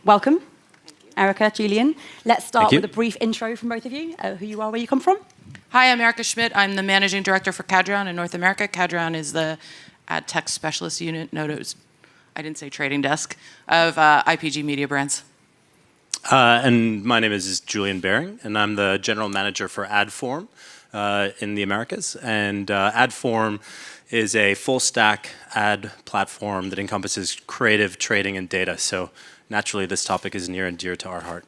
welcome. Erica, Julian. Let's start with a brief intro from both of you, who you are, where you come from. Hi, I'm Erica Schmidt. I'm the Managing Director for Cadreon in North America. Cadreon is the ad tech specialist unit, I didn't say trading desk, of IPG Media Brands. And my name is Julian Baring, and I'm the General Manager for AdForm in the Americas. And AdForm is a full-stack ad platform that encompasses creative, trading, and data. So naturally, this topic is near and dear to our heart.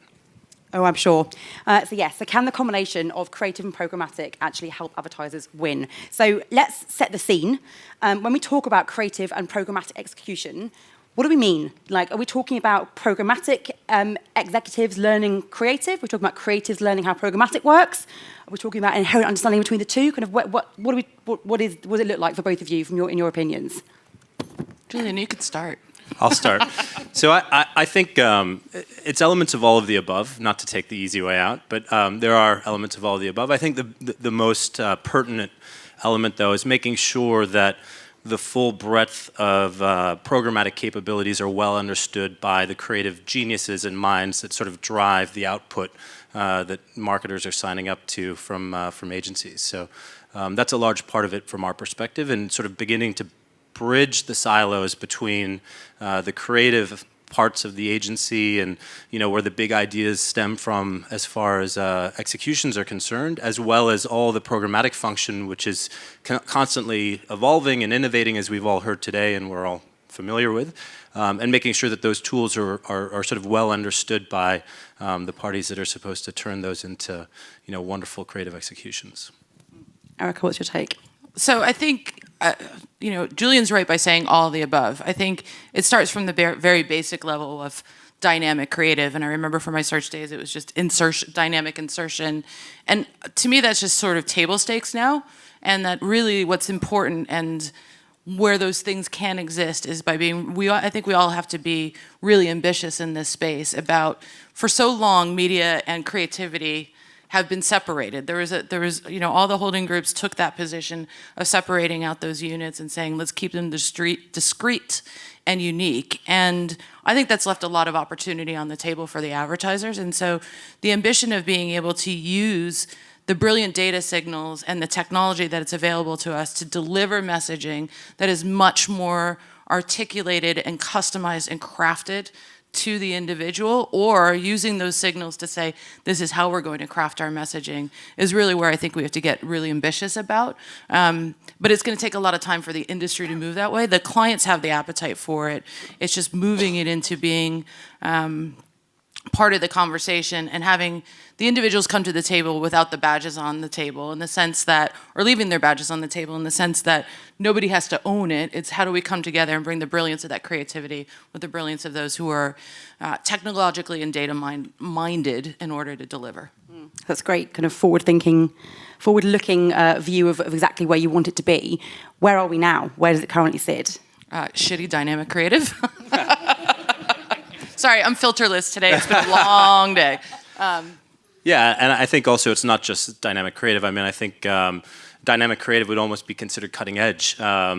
Oh, I'm sure. So can the combination of creative and programmatic actually help advertisers win? So let's set the scene. When we talk about creative and programmatic execution, what do we mean? Like, are we talking about programmatic executives learning creative? We're talking about creatives learning how programmatic works? Are we talking about inherent understanding between the two? Kind of what does it look like for both of you in your opinions? Julian, you could start. I'll start. So I think it's elements of all of the above, not to take the easy way out, but there are elements of all of the above. I think the most pertinent element, though, is making sure that the full breadth of programmatic capabilities are well understood by the creative geniuses and minds that sort of drive the output that marketers are signing up to from agencies. So that's a large part of it from our perspective, and sort of beginning to bridge the silos between the creative parts of the agency and where the big ideas stem from as far as executions are concerned, as well as all the programmatic function, which is constantly evolving and innovating, as we've all heard today and we're all familiar with, and making sure that those tools are sort of well understood by the parties that are supposed to turn those into wonderful creative executions. Erica, what's your take? So I think, Julian's right by saying all of the above. I think it starts from the very basic level of dynamic creative. And I remember from my search days, it was just dynamic insertion. And to me, that's just sort of table stakes now. And that really what's important and where those things can exist is by I think we all have to be really ambitious in this space about, for so long, media and creativity have been separated. There was, all the holding groups took that position of separating out those units and saying, let's keep them discrete and unique. And I think that's left a lot of opportunity on the table for the advertisers. And so the ambition of being able to use the brilliant data signals and the technology that it's available to us to deliver messaging that is much more articulated and customized and crafted to the individual, or using those signals to say, this is how we're going to craft our messaging, is really where I think we have to get really ambitious about. But it's going to take a lot of time for the industry to move that way. The clients have the appetite for it. It's just moving it into being part of the conversation and having the individuals come to the table without the badges on the table, in the sense that, or leaving their badges on the table in the sense that nobody has to own it. It's how do we come together and bring the brilliance of that creativity with the brilliance of those who are technologically and data minded in order to deliver. That's great, kind of forward-looking view of exactly where you want it to be. Where are we now? Where does it currently sit? Shitty dynamic creative. Sorry, I'm filterless today. It's been a long day. Yeah, and I think also it's not just dynamic creative. I mean, I think dynamic creative would almost be considered cutting edge. A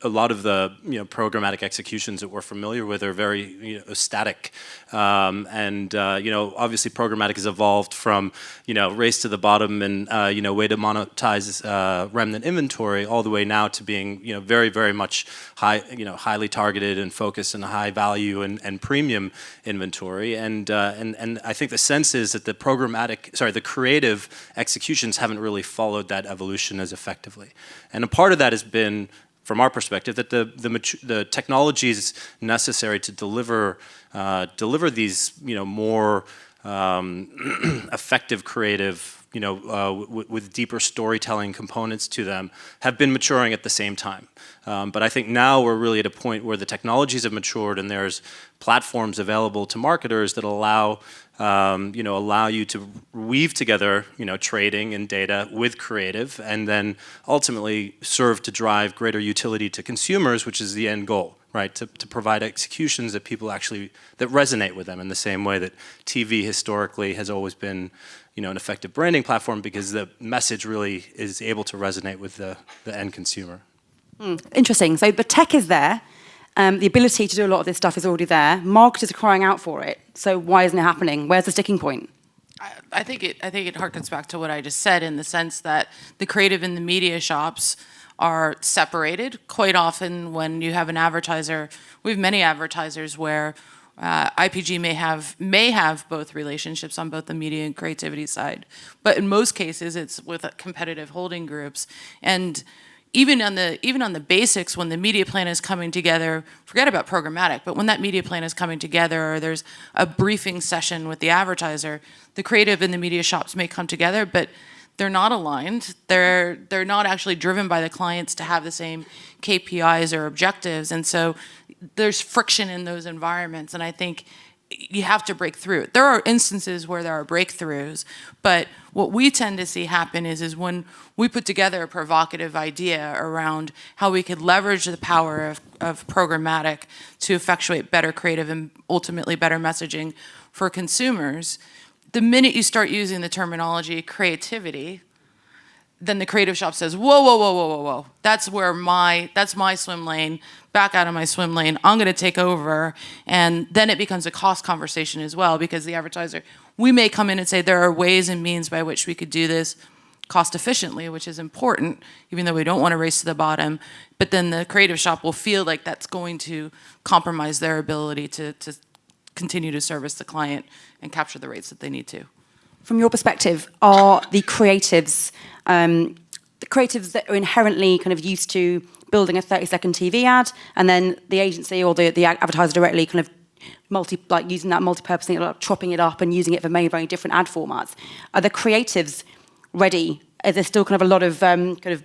lot of the programmatic executions that we're familiar with are very static, and obviously programmatic has evolved from race to the bottom and way to monetize remnant inventory, all the way now to being very, very much highly targeted and focused on high value and premium inventory. And I think the sense is that the creative executions haven't really followed that evolution as effectively. And a part of that has been, from our perspective, that the technologies necessary to deliver these more effective creative with deeper storytelling components to them have been maturing at the same time. But I think now we're really at a point where the technologies have matured and there's platforms available to marketers that allow you to weave together, trading and data with creative, and then ultimately serve to drive greater utility to consumers, which is the end goal, right? To provide executions that people that resonate with them in the same way that TV historically has always been, an effective branding platform, because the message really is able to resonate with the end consumer. Interesting. So the tech is there. The ability to do a lot of this stuff is already there. Marketers are crying out for it. So why isn't it happening? Where's the sticking point? I think it harkens back to what I just said, in the sense that the creative and the media shops are separated. Quite often when you have an advertiser, we have many advertisers where IPG may have both relationships on both the media and creativity side, but in most cases it's with competitive holding groups. And even on the basics, when the media plan is coming together, forget about programmatic, but when that media plan is coming together, or there's a briefing session with the advertiser, the creative and the media shops may come together, but they're not aligned. They're not actually driven by the clients to have the same KPIs or objectives, and so there's friction in those environments. And I think you have to break through it. There are instances where there are breakthroughs, but what we tend to see happen is when we put together a provocative idea around how we could leverage the power of programmatic to effectuate better creative and ultimately better messaging for consumers, the minute you start using the terminology creativity, then the creative shop says, whoa, whoa, whoa, whoa, whoa, whoa. That's my swim lane. Back out of my swim lane. I'm going to take over. And then it becomes a cost conversation as well, because the advertiser, we may come in and say there are ways and means by which we could do this cost efficiently, which is important, even though we don't want to race to the bottom. But then the creative shop will feel like that's going to compromise their ability to continue to service the client and capture the rates that they need to. From your perspective, are the creatives that are inherently kind of used to building a 30-second TV ad, and then the agency or the advertiser directly kind of using that multi-purposing, like chopping it up and using it for many very different ad formats? Are the creatives ready? Is there still kind of a lot of kind of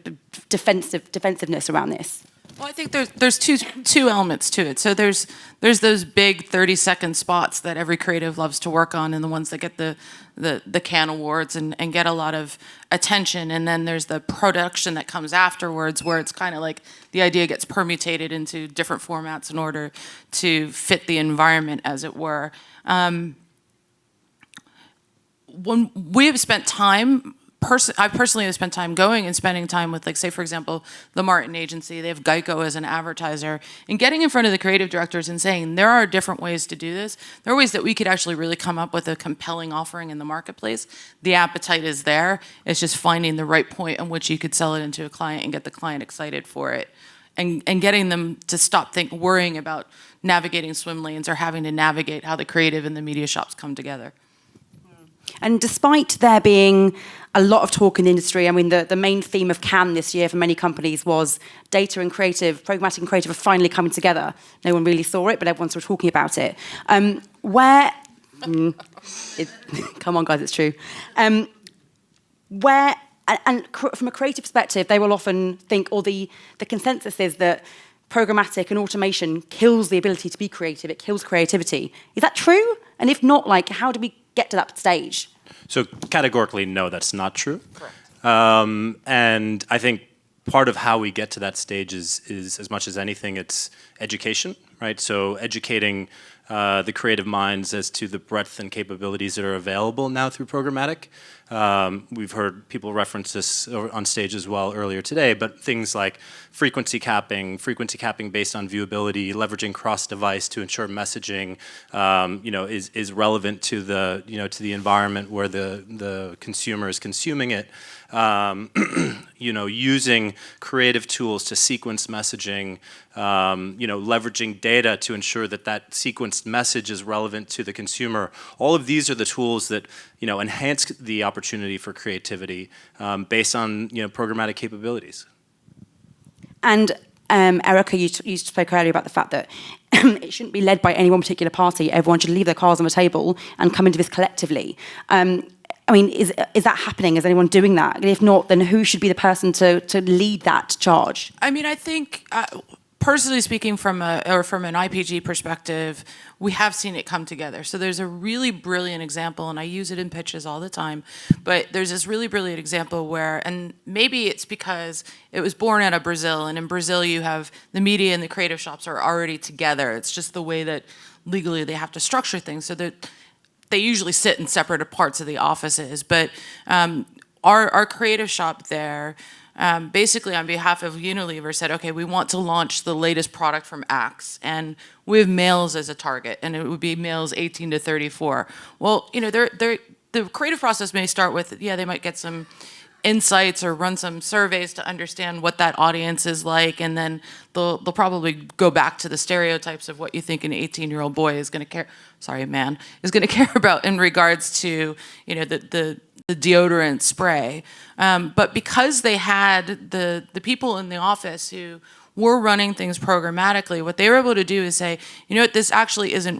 defensiveness around this? Well, I think there's two elements to it. So there's those big 30-second spots that every creative loves to work on, and the ones that get the Cannes Awards and get a lot of attention. And then there's the production that comes afterwards, where it's kind of like the idea gets permutated into different formats in order to fit the environment, as it were. When we have spent time, I personally have spent time going and spending time with, like, say, for example, the Martin Agency. They have Geico as an advertiser, and getting in front of the creative directors and saying there are different ways to do this. There are ways that we could actually really come up with a compelling offering in the marketplace. The appetite is there. It's just finding the right point in which you could sell it into a client and get the client excited for it, and getting them to stop worrying about navigating swim lanes or having to navigate how the creative and the media shops come together. And despite there being a lot of talk in the industry, I mean, the main theme of Cannes this year for many companies was data and creative, programmatic and creative are finally coming together. No one really saw it, but everyone's still talking about it. Come on, guys, it's true. And from a creative perspective, they will often think, or the consensus is that programmatic and automation kills the ability to be creative. It kills creativity. Is that true? And if not, like, how do we get to that stage? So categorically, no, that's not true. Correct. And I think part of how we get to that stage is as much as anything, it's education, right? So educating the creative minds as to the breadth and capabilities that are available now through programmatic. We've heard people reference this on stage as well earlier today, but things like frequency capping based on viewability, leveraging cross-device to ensure messaging, is relevant to the environment where the consumer is consuming it. Using creative tools to sequence messaging, leveraging data to ensure that sequenced message is relevant to the consumer. All of these are the tools that enhance the opportunity for creativity based on programmatic capabilities. And Erica, you spoke earlier about the fact that it shouldn't be led by any one particular party. Everyone should leave their cards on the table and come into this collectively. I mean, is that happening? Is anyone doing that? And if not, then who should be the person to lead that charge? I mean, I think, personally speaking, from an IPG perspective, we have seen it come together. So there's a really brilliant example, and I use it in pitches all the time, but there's this really brilliant example where, and maybe it's because it was born out of Brazil, and in Brazil you have the media and the creative shops are already together. It's just the way that legally they have to structure things, so that they usually sit in separate parts of the offices. But our creative shop there basically on behalf of Unilever said, okay, we want to launch the latest product from Axe, and we have males as a target, and it would be males 18 to 34. Well, the creative process may start with, they might get some insights or run some surveys to understand what that audience is like, and then they'll probably go back to the stereotypes of what you think an 18-year-old boy is going to care, man, is going to care about in regards to, the deodorant spray. But because they had the people in the office who were running things programmatically, what they were able to do is say, this actually isn't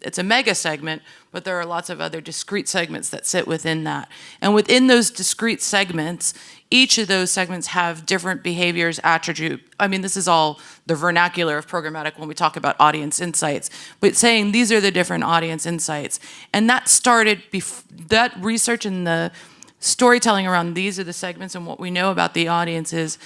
it's a mega segment, but there are lots of other discrete segments that sit within that. And within those discrete segments, each of those segments have different behaviors, attribute. I mean, this is all the vernacular of programmatic when we talk about audience insights, but saying these are the different audience insights. And that started, that research and the storytelling around these are the segments and what we know about the audiences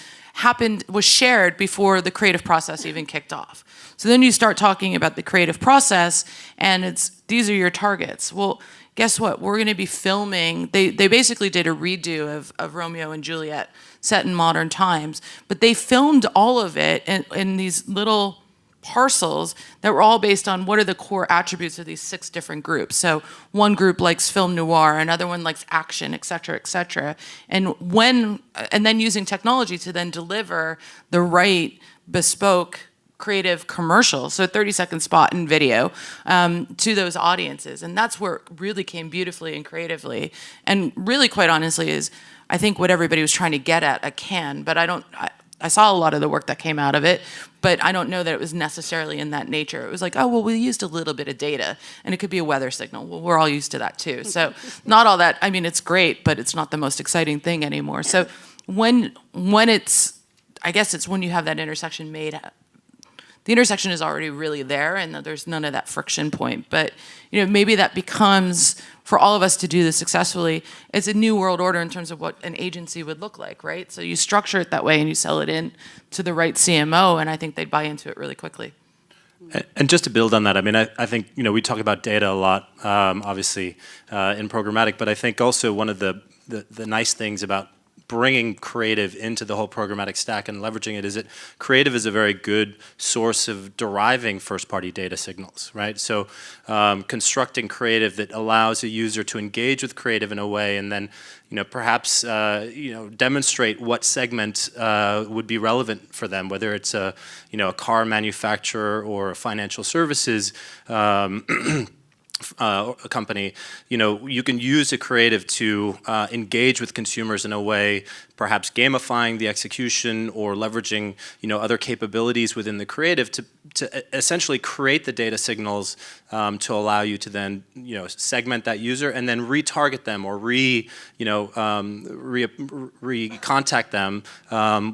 was shared before the creative process even kicked off. So then you start talking about the creative process, and these are your targets. Well, guess what? We're going to be filming. They basically did a redo of Romeo and Juliet set in modern times, but they filmed all of it in these little parcels that were all based on what are the core attributes of these 6 different groups. So one group likes film noir, another one likes action, et cetera, et cetera. And then using technology to then deliver the right bespoke creative commercial, so a 30-second spot in video, to those audiences. And that's where it really came beautifully and creatively. And really, quite honestly, is I think what everybody was trying to get at Cannes, but I saw a lot of the work that came out of it, but I don't know that it was necessarily in that nature. It was like, oh, well, we used a little bit of data, and it could be a weather signal. Well, we're all used to that too. So not all that, I mean, it's great, but it's not the most exciting thing anymore. So when it's, I guess it's when you have that intersection made, the intersection is already really there, and there's none of that friction point. But maybe that becomes, for all of us to do this successfully, it's a new world order in terms of what an agency would look like, right? So you structure it that way, and you sell it in to the right CMO, and I think they'd buy into it really quickly. And just to build on that, I mean, I think we talk about data a lot, obviously, in programmatic, but I think also one of the nice things about bringing creative into the whole programmatic stack and leveraging it is that creative is a very good source of deriving first-party data signals, right? So constructing creative that allows a user to engage with creative in a way, and then perhaps demonstrate what segment would be relevant for them, whether it's a car manufacturer or a financial services a company, you can use a creative to engage with consumers in a way, perhaps gamifying the execution or leveraging, other capabilities within the creative to essentially create the data signals to allow you to then, segment that user and then retarget them or re-contact them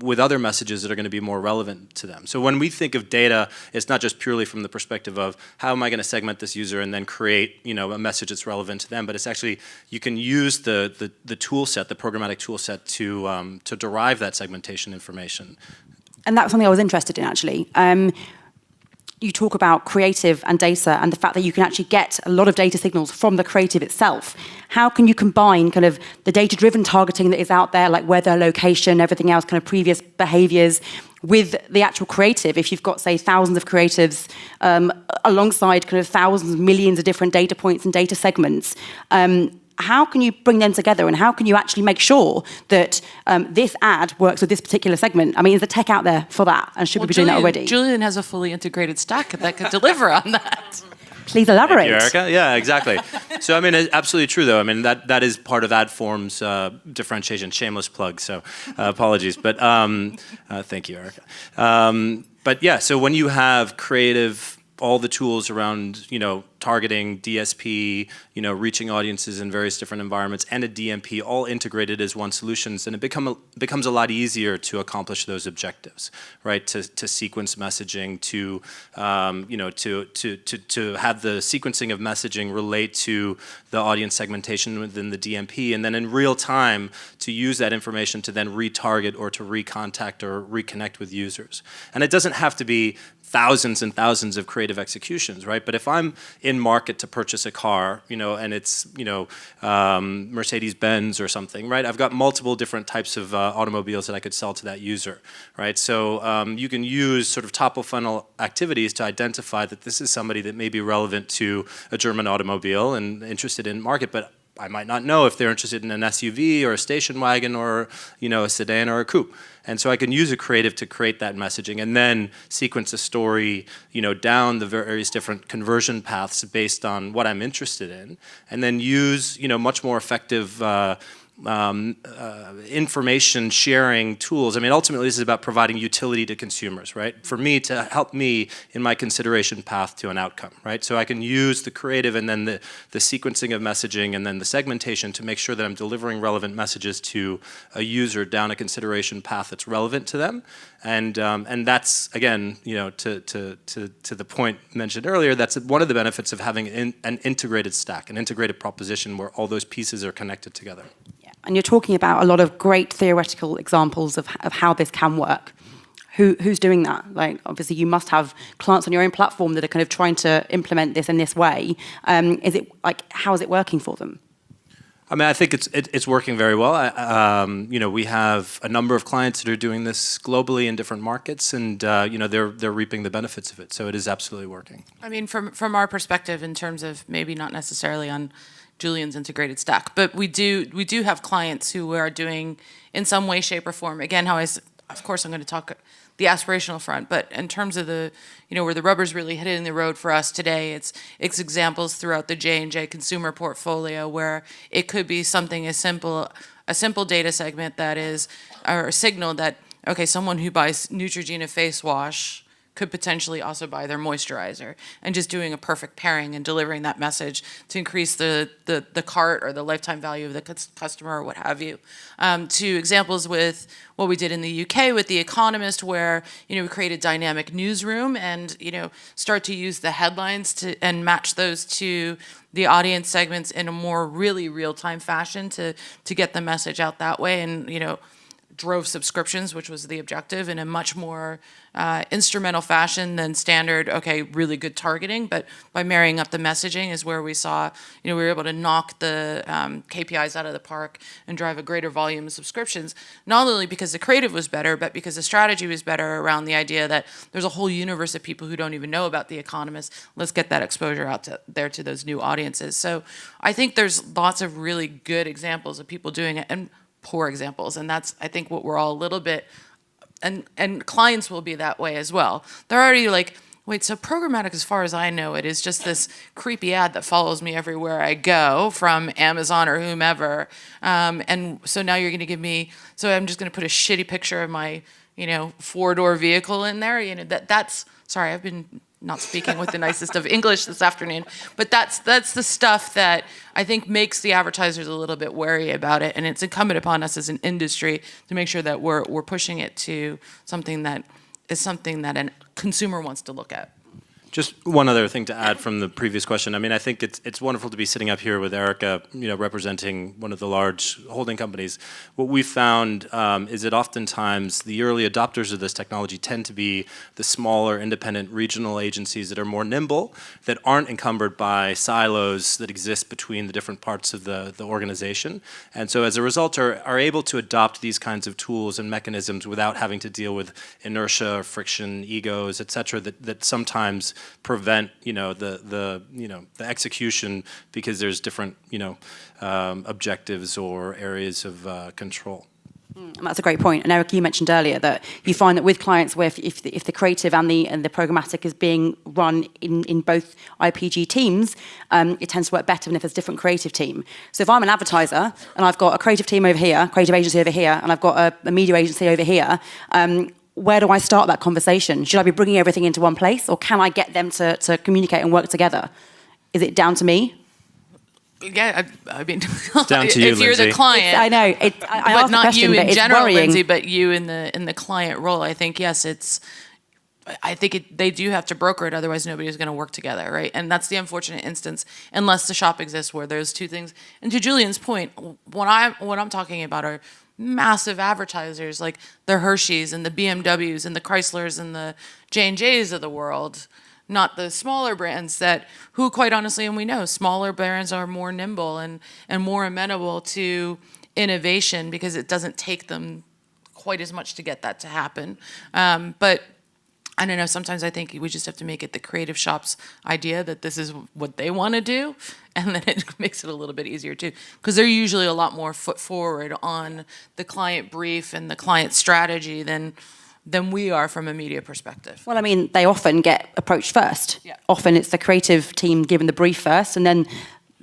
with other messages that are going to be more relevant to them. So when we think of data, it's not just purely from the perspective of how am I going to segment this user and then create, a message that's relevant to them, but it's actually, you can use the tool set, the programmatic tool set to derive that segmentation information. And that's something I was interested in, actually. You talk about creative and data and the fact that you can actually get a lot of data signals from the creative itself. How can you combine kind of the data-driven targeting that is out there, like weather, location, everything else, kind of previous behaviors, with the actual creative? If you've got, say, thousands of creatives alongside kind of thousands, millions of different data points and data segments, how can you bring them together, and how can you actually make sure that this ad works with this particular segment? I mean, is the tech out there for that, and should we be doing that already? Julian has a fully integrated stack that could deliver on that. Please elaborate. Thank you, Erica. Yeah, exactly. So, I mean, it's absolutely true, though. I mean, that is part of AdForm's differentiation. Shameless plug, so apologies. But thank you, Erica. But yeah, so when you have creative, all the tools around, targeting, DSP, reaching audiences in various different environments, and a DMP all integrated as one solution, then it becomes a lot easier to accomplish those objectives, right? To sequence messaging, to have the sequencing of messaging relate to the audience segmentation within the DMP, and then in real time to use that information to then retarget or to recontact or reconnect with users. And it doesn't have to be thousands and thousands of creative executions, right? But if I'm in market to purchase a car, and it's, Mercedes-Benz or something, right? I've got multiple different types of automobiles that I could sell to that user, right? So you can use sort of top of funnel activities to identify that this is somebody that may be relevant to a German automobile and interested in market, but I might not know if they're interested in an SUV or a station wagon or, a sedan or a coupe. And so I can use a creative to create that messaging and then sequence a story, down the various different conversion paths based on what I'm interested in, and then use, much more effective information sharing tools. I mean, ultimately, this is about providing utility to consumers, right? For me, to help me in my consideration path to an outcome, right? So I can use the creative and then the sequencing of messaging and then the segmentation to make sure that I'm delivering relevant messages to a user down a consideration path that's relevant to them. And that's, again, to the point mentioned earlier, that's one of the benefits of having an integrated stack, an integrated proposition where all those pieces are connected together. And you're talking about a lot of great theoretical examples of how this can work. Who's doing that? Like, obviously, you must have clients on your own platform that are kind of trying to implement this in this way. How is it working for them? I mean, I think it's working very well. We have a number of clients that are doing this globally in different markets, and they're reaping the benefits of it. So it is absolutely working. I mean, from our perspective, in terms of maybe not necessarily on Julian's integrated stack, but we do have clients who are doing in some way, shape, or form. Again, of course, I'm going to talk the aspirational front, but in terms of the, where the rubber's really hitting the road for us today, it's examples throughout the J&J consumer portfolio where it could be something as simple, a simple data segment that is, or a signal that, okay, someone who buys Neutrogena face wash could potentially also buy their moisturizer, and just doing a perfect pairing and delivering that message to increase the cart or the lifetime value of the customer or what have you. To examples with what we did in the UK with The Economist, where we create a dynamic newsroom and start to use the headlines and match those to the audience segments in a more really real-time fashion to get the message out that way, and drove subscriptions, which was the objective, in a much more instrumental fashion than standard, really good targeting. But by marrying up the messaging is where we saw, we were able to knock the KPIs out of the park and drive a greater volume of subscriptions, not only because the creative was better, but because the strategy was better around the idea that there's a whole universe of people who don't even know about The Economist. Let's get that exposure out there to those new audiences. So I think there's lots of really good examples of people doing it, and poor examples, and that's, I think, what we're all a little bit, and clients will be that way as well. They're already like, wait, so programmatic, as far as I know it, is just this creepy ad that follows me everywhere I go from Amazon or whomever, and so now you're going to give me, so I'm just going to put a shitty picture of my, four-door vehicle in there. That's sorry, I've been not speaking with the nicest of English this afternoon, but that's the stuff that I think makes the advertisers a little bit wary about it, and it's incumbent upon us as an industry to make sure that we're pushing it to something that is something that a consumer wants to look at. Just one other thing to add from the previous question. I mean, I think it's wonderful to be sitting up here with Erica, representing one of the large holding companies. What we found is that oftentimes the early adopters of this technology tend to be the smaller, independent regional agencies that are more nimble, that aren't encumbered by silos that exist between the different parts of the organization. And so as a result are able to adopt these kinds of tools and mechanisms without having to deal with inertia, friction, egos, et cetera, that sometimes prevent the execution because there's different objectives or areas of control. And that's a great point. And Eric, you mentioned earlier that you find that with clients where if the creative and the programmatic is being run in both IPG teams, it tends to work better than if there's a different creative team. So if I'm an advertiser and I've got a creative team over here, creative agency over here, and I've got a media agency over here, where do I start that conversation? Should I be bringing everything into one place, or can I get them to communicate and work together? Is it down to me? Yeah, I mean, down to you, if you're the client, I know, but not question, you in general, worrying. Lindsay, but you in the client role. I think yes, they do have to broker it, otherwise nobody's going to work together, right? And that's the unfortunate instance, unless the shop exists where there's two things. And to Julian's point, what I'm talking about are massive advertisers like the Hershey's and the BMWs and the Chryslers and the J&J's of the world. not the smaller brands that, who quite honestly, and we know, smaller brands are more nimble and more amenable to innovation because it doesn't take them quite as much to get that to happen. But I don't know, sometimes I think we just have to make it the creative shop's idea that this is what they want to do, and then it makes it a little bit easier too. Because they're usually a lot more foot forward on the client brief and the client strategy than we are from a media perspective. Well, I mean, they often get approached first. Yeah. Often it's the creative team giving the brief first, and then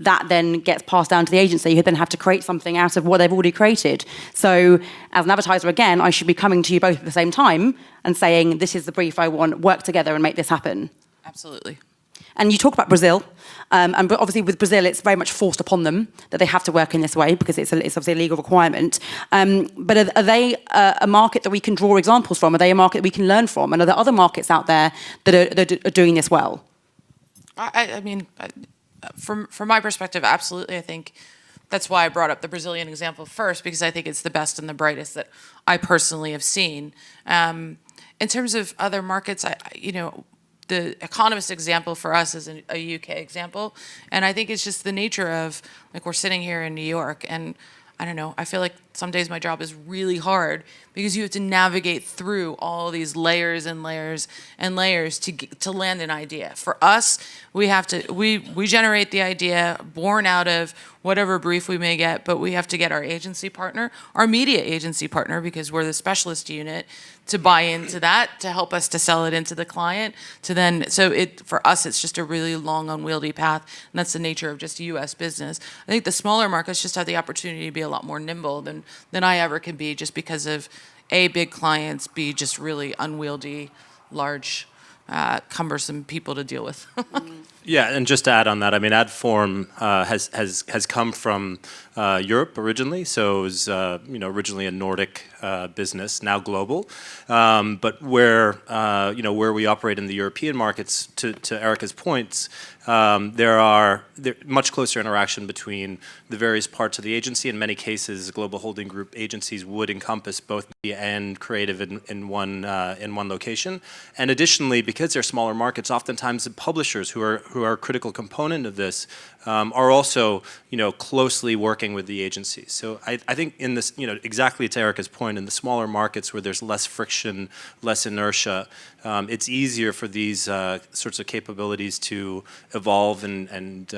that then gets passed down to the agency, who then have to create something out of what they've already created. So as an advertiser, again, I should be coming to you both at the same time and saying, this is the brief I want, work together and make this happen. Absolutely. And you talk about Brazil, and obviously with Brazil, it's very much forced upon them that they have to work in this way because it's obviously a legal requirement. But are they a market that we can draw examples from? Are they a market that we can learn from? And are there other markets out there that are doing this well? I mean, from my perspective, absolutely. I think that's why I brought up the Brazilian example first, because I think it's the best and the brightest that I personally have seen. In terms of other markets, the Economist example for us is a UK example, and I think it's just the nature of, like, we're sitting here in New York, and I don't know, I feel like some days my job is really hard because you have to navigate through all these layers and layers and layers to land an idea. For us, we generate the idea born out of whatever brief we may get, but we have to get our agency partner, our media agency partner, because we're the specialist unit, to buy into that, to help us to sell it into the client, for us, it's just a really long, unwieldy path, and that's the nature of just U.S. business. I think the smaller markets just have the opportunity to be a lot more nimble than I ever can be, just because of A, big clients, B, just really unwieldy, large, cumbersome people to deal with. Yeah, and just to add on that, I mean, Adform has come from Europe originally, so it was originally a Nordic business, now global. But where we operate in the European markets, to Erica's points, there much closer interaction between the various parts of the agency. In many cases, global holding group agencies would encompass both media and creative in one location. And additionally, because they're smaller markets, oftentimes the publishers who are a critical component of this are also closely working with the agencies. So I think in this, exactly to Erica's point, in the smaller markets where there's less friction, less inertia, it's easier for these sorts of capabilities to evolve and.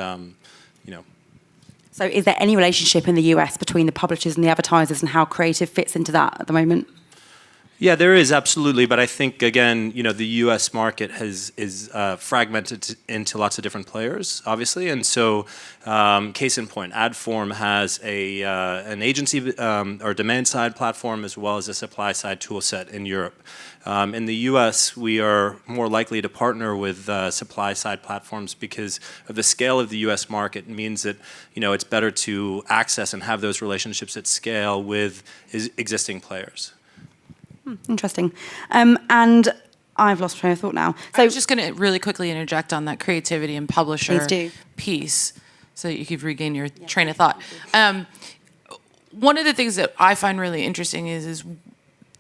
So is there any relationship in the US between the publishers and the advertisers, and how creative fits into that at the moment? Yeah, there is, absolutely. But I think, again, the U.S. market is fragmented into lots of different players, obviously. And so, case in point, Adform has an agency or demand-side platform as well as a supply-side tool set in Europe. In the U.S., we are more likely to partner with supply-side platforms because of the scale of the U.S. market. It means that it's better to access and have those relationships at scale with existing players. Interesting. And I've lost train of thought now. So I was just going to really quickly interject on that creativity and publisher piece so that you could regain your train of thought. One of the things that I find really interesting is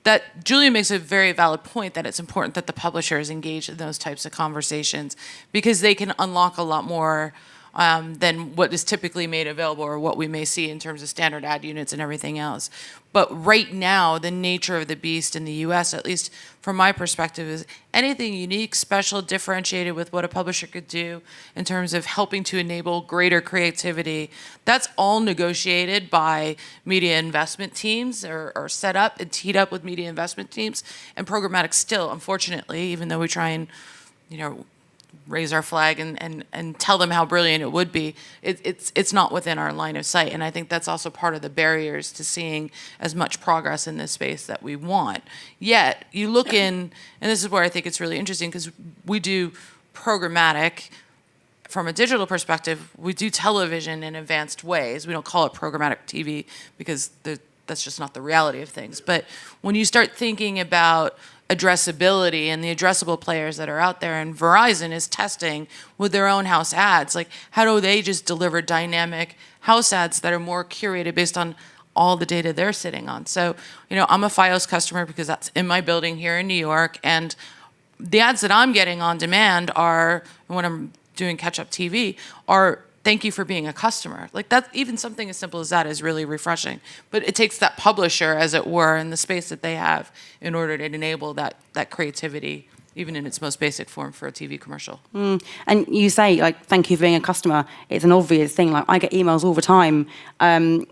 that Julia makes a very valid point that it's important that the publisher is engaged in those types of conversations because they can unlock a lot more than what is typically made available or what we may see in terms of standard ad units and everything else. But right now, the nature of the beast in the US, at least from my perspective, is anything unique, special, differentiated with what a publisher could do in terms of helping to enable greater creativity. That's all negotiated by media investment teams or set up and teed up with media investment teams. And programmatic still, unfortunately, even though we try and, raise our flag and tell them how brilliant it would be, it's not within our line of sight. And I think that's also part of the barriers to seeing as much progress in this space that we want. Yet, you look in, and this is where I think it's really interesting, because we do programmatic from a digital perspective, we do television in advanced ways. We don't call it programmatic TV because that's just not the reality of things. But when you start thinking about addressability and the addressable players that are out there, and Verizon is testing with their own house ads, like how do they just deliver dynamic house ads that are more curated based on all the data they're sitting on? So, I'm a Fios customer because that's in my building here in New York, and the ads that I'm getting on demand are, when I'm doing catch-up TV, are thank you for being a customer. Like that, even something as simple as that is really refreshing. But it takes that publisher, as it were, and the space that they have in order to enable that creativity, even in its most basic form for a TV commercial. And you say, like, thank you for being a customer. It's an obvious thing. Like, I get emails all the time I'm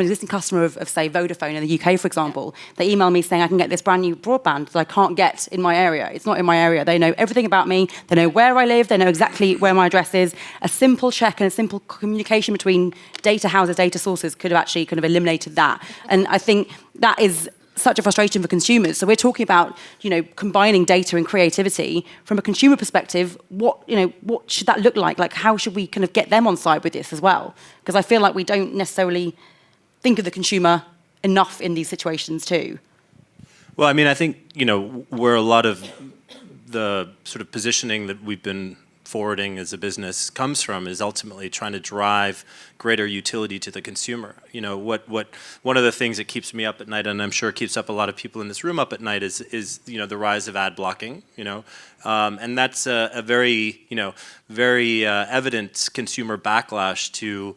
an existing customer of, say, Vodafone in the UK, for example. They email me saying I can get this brand new broadband that I can't get in my area. It's not in my area. They know everything about me. They know where I live. They know exactly where my address is. A simple check and a simple communication between data houses, data sources could have actually kind of eliminated that. And I think that is such a frustration for consumers. So we're talking about, combining data and creativity from a consumer perspective. What should that look like? Like, how should we kind of get them on side with this as well? Because I feel like we don't necessarily think of the consumer enough in these situations too. Well, I mean, I think, where a lot of the sort of positioning that we've been forwarding as a business comes from is ultimately trying to drive greater utility to the consumer. One of the things that keeps me up at night, and I'm sure keeps up a lot of people in this room up at night, is the rise of ad blocking. And that's a very very evident consumer backlash to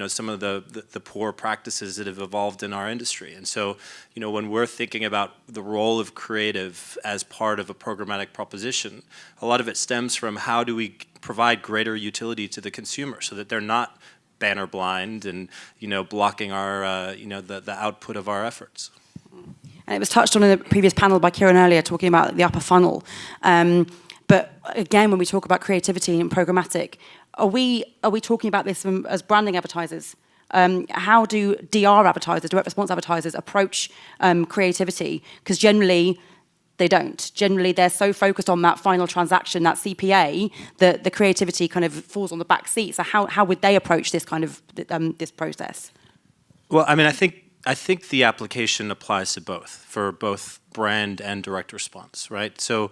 some of the poor practices that have evolved in our industry. And so, when we're thinking about the role of creative as part of a programmatic proposition, a lot of it stems from how do we provide greater utility to the consumer so that they're not banner blind and, blocking our, the output of our efforts. And it was touched on in the previous panel by Kieran earlier, talking about the upper funnel. But again, when we talk about creativity and programmatic, are we talking about this as branding advertisers? How do DR advertisers, direct response advertisers, approach creativity? Because generally, they don't. Generally, they're so focused on that final transaction, that CPA, that the creativity kind of falls on the back seat. So how would they approach this kind of this process? Well, I mean, I think the application applies to both, for both brand and direct response, right? So,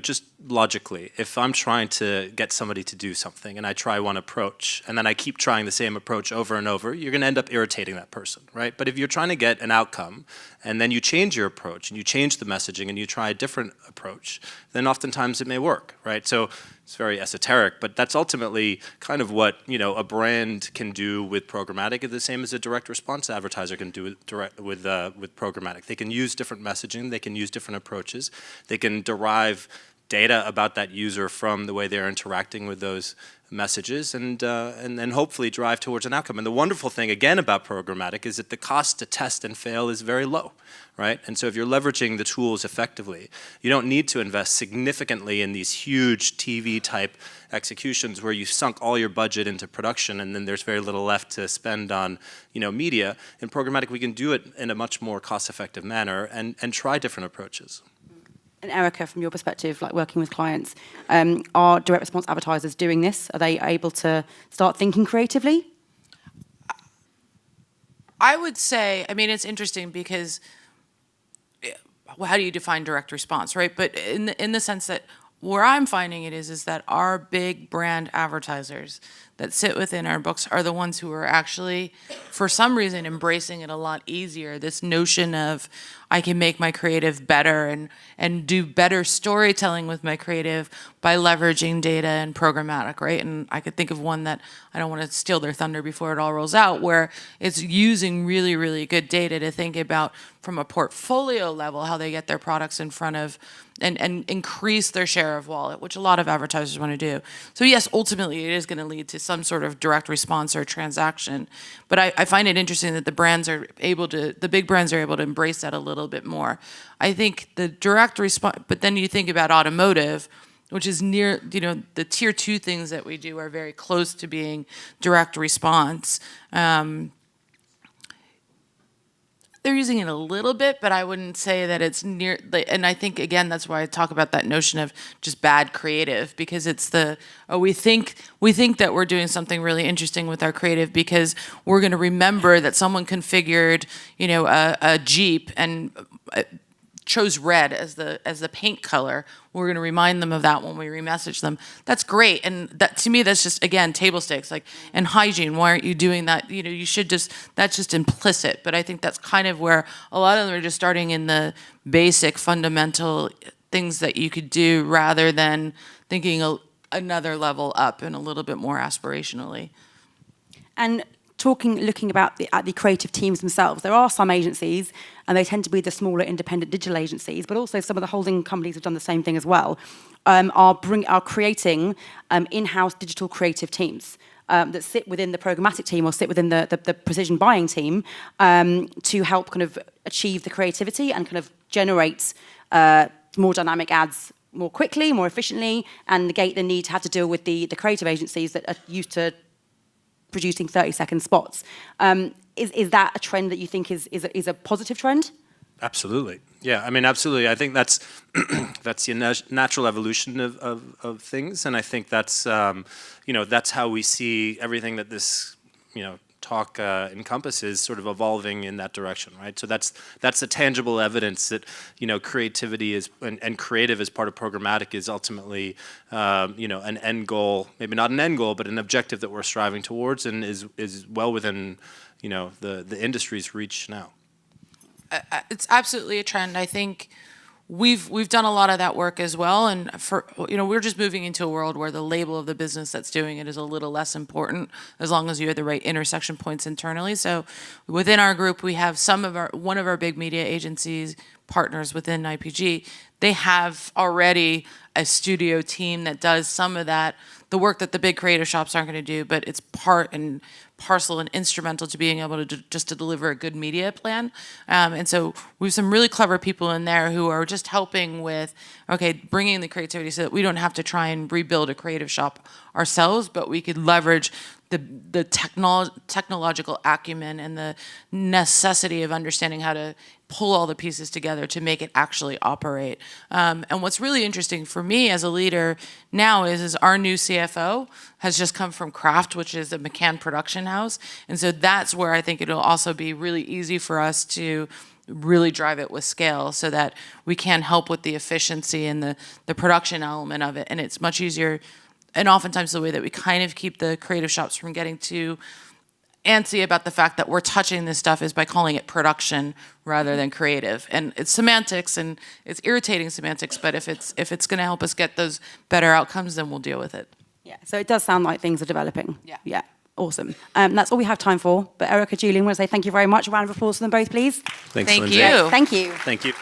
just logically, if I'm trying to get somebody to do something and I try one approach and then I keep trying the same approach over and over, you're going to end up irritating that person, right? But if you're trying to get an outcome and then you change your approach and you change the messaging and you try a different approach, then oftentimes it may work, right? So it's very esoteric, but that's ultimately kind of what a brand can do with programmatic, is the same as a direct response advertiser can do with programmatic. They can use different messaging, they can use different approaches, they can derive data about that user from the way they're interacting with those messages, and then hopefully drive towards an outcome. And the wonderful thing again about programmatic is that the cost to test and fail is very low, right? And so if you're leveraging the tools effectively, you don't need to invest significantly in these huge TV type executions where you sunk all your budget into production and then there's very little left to spend on media. In programmatic, we can do it in a much more cost effective manner and try different approaches. And Erica, from your perspective, like working with clients, are direct response advertisers doing this? Are they able to start thinking creatively? I would say, I mean, it's interesting because how do you define direct response, right? But in the sense that where I'm finding it is that our big brand advertisers that sit within our books are the ones who are actually, for some reason, embracing it a lot easier. This notion of I can make my creative better and do better storytelling with my creative by leveraging data and programmatic, right? And I could think of one that I don't want to steal their thunder before it all rolls out, where it's using really, really good data to think about from a portfolio level how they get their products in front of and increase their share of wallet, which a lot of advertisers want to do. So yes, ultimately it is going to lead to some sort of direct response or transaction. But I find it interesting that the big brands are able to embrace that a little bit more. I think the direct response, but then you think about automotive, which is near, the tier 2 things that we do are very close to being direct response. They're using it a little bit, but I wouldn't say that it's near. And I think, again, that's why I talk about that notion of just bad creative, because it's we think that we're doing something really interesting with our creative because we're going to remember that someone configured, a Jeep and chose red as the paint color. We're going to remind them of that when we remessage them. That's great, and that to me, that's just again table stakes. Like, and hygiene, why aren't you doing that? You know, you should just, that's just implicit. But I think that's kind of where a lot of them are just starting in the basic fundamental things that you could do rather than thinking another level up and a little bit more aspirationally. And looking at the creative teams themselves, there are some agencies, and they tend to be the smaller independent digital agencies, but also some of the holding companies have done the same thing as well, are creating in-house digital creative teams that sit within the programmatic team or sit within the precision buying team to help kind of achieve the creativity and kind of generate more dynamic ads more quickly, more efficiently, and negate the need to have to deal with the creative agencies that are used to producing 30-second spots. Is that a trend that you think is a positive trend? Absolutely. Yeah, I mean, absolutely. I think that's that's the natural evolution of things, and I think that's that's how we see everything that this talk encompasses sort of evolving in that direction, right? So that's the tangible evidence that creativity is and creative as part of programmatic is ultimately an end goal, maybe not an end goal, but an objective that we're striving towards, and is well within the industry's reach now. It's absolutely a trend. I think we've done a lot of that work as well, and we're just moving into a world where the label of the business that's doing it is a little less important as long as you have the right intersection points internally. So within our group, we have one of our big media agencies partners within IPG. They have already a studio team that does some of that, the work that the big creative shops aren't going to do, but it's part and parcel and instrumental to being able to just to deliver a good media plan. And so we have some really clever people in there who are just helping with, bringing the creativity so that we don't have to try and rebuild a creative shop ourselves, but we could leverage the technological acumen and the necessity of understanding how to pull all the pieces together to make it actually operate. And what's really interesting for me as a leader now is our new CFO has just come from Kraft, which is a McCann production house. And so that's where I think it'll also be really easy for us to really drive it with scale so that we can help with the efficiency and the production element of it. And it's much easier. And oftentimes the way that we kind of keep the creative shops from getting too antsy about the fact that we're touching this stuff is by calling it production rather than creative. And it's semantics, and it's irritating semantics, but if it's going to help us get those better outcomes, then we'll deal with it. Yeah, so it does sound like things are developing. Yeah. Yeah, awesome. That's all we have time for. But Erica, Julian, I want to say thank you very much. A round of applause for them both, please. Thanks, Thank Lindsay. you. Thank you. Thank you.